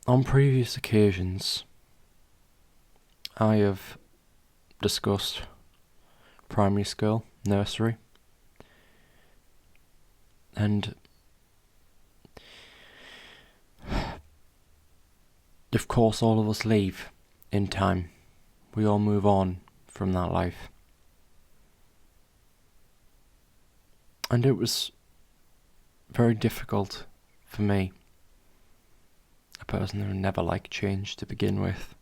On previous occasions, I have discussed primary school, nursery, and of course all of us leave in time. We all move on from that life. And it was very difficult for me, a person who never liked change to begin with,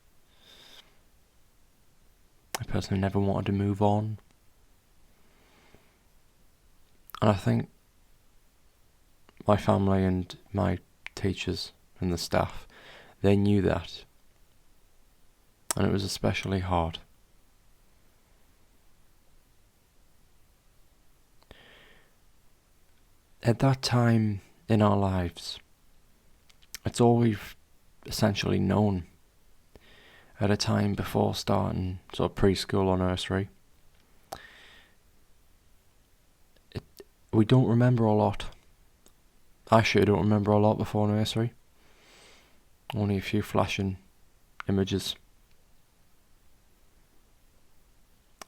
a person who never wanted to move on. And I think my family and my teachers and the staff, they knew that. And it was especially hard. At that time in our lives, it's all we've essentially known. At a time before starting sort of preschool or nursery, we don't remember a lot. I sure don't remember a lot before nursery. Only a few flashing images.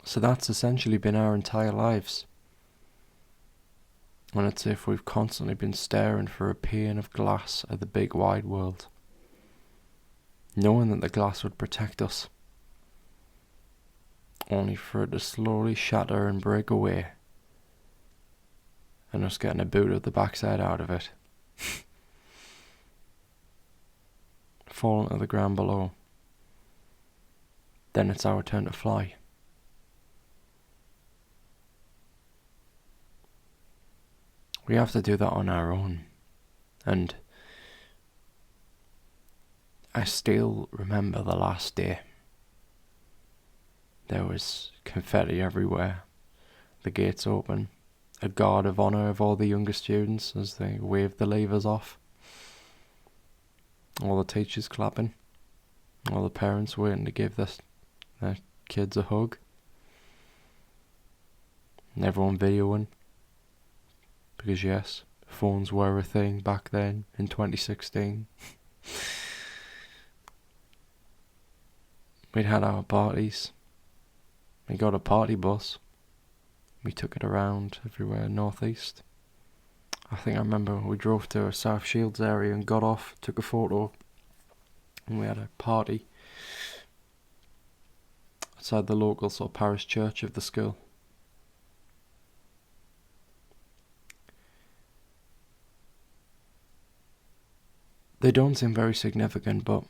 So that's essentially been our entire lives. And it's as if we've constantly been staring for a pane of glass at the big wide world, knowing that the glass would protect us, only for it to slowly shatter and break away, and us getting a boot of the backside out of it, falling to the ground below. Then it's our turn to fly. We have to do that on our own. And I still remember the last day. There was confetti everywhere, the gates open, a guard of honour of all the younger students as they waved the levers off, all the teachers clapping, all the parents waiting to give their kids a hug, and everyone videoing. Because yes, phones were a thing back then in 2016. We'd had our parties. We got a party bus. We took it around everywhere northeast. I think I remember we drove to a South Shields area and got off, took a photo, and we had a party outside the local sort of parish church of the school. They don't seem very significant, but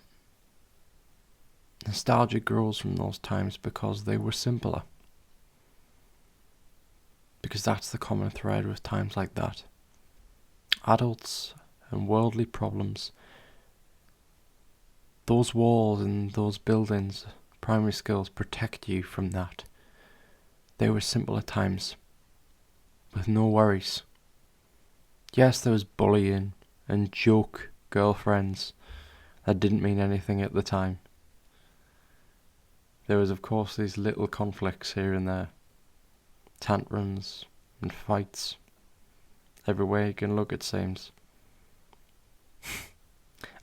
nostalgia grows from those times because they were simpler. Because that's the common thread with times like that. Adults and worldly problems. Those walls and those buildings, primary schools, protect you from that. They were simpler times, with no worries. Yes, there was bullying and joke girlfriends that didn't mean anything at the time. There was of course these little conflicts here and there, tantrums and fights everywhere you can look, it seems.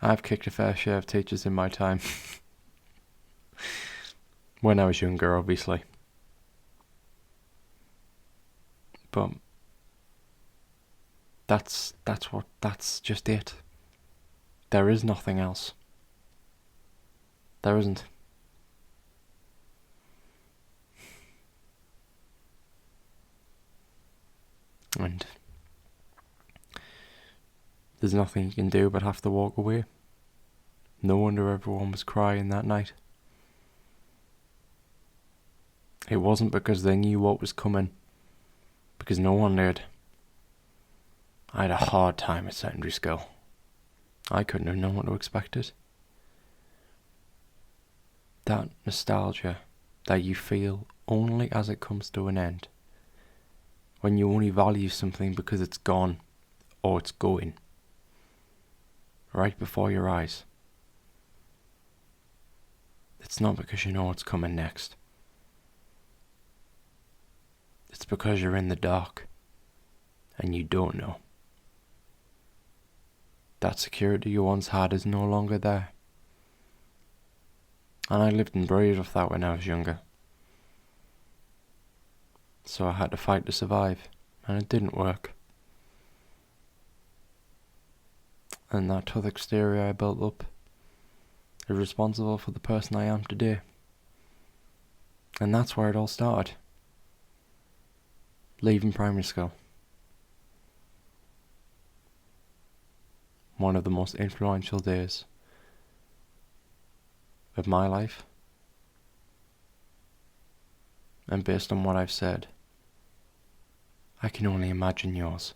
I've kicked a fair share of teachers in my time. When I was younger, obviously. But that's just it. There is nothing else. There isn't. And there's nothing you can do but have to walk away. No wonder everyone was crying that night. It wasn't because they knew what was coming, because no one did. I had a hard time at secondary school. I couldn't have known what to expect it. That nostalgia that you feel only as it comes to an end. When you only value something because it's gone or it's going. Right before your eyes. It's not because you know what's coming next. It's because you're in the dark. and you don't know. That security you once had is no longer there. And I lived and breathed with that when I was younger. So I had to fight to survive, and it didn't work. And that tough exterior I built up is responsible for the person I am today. And that's where it all started. Leaving primary school. One of the most influential days of my life. And based on what I've said, I can only imagine yours.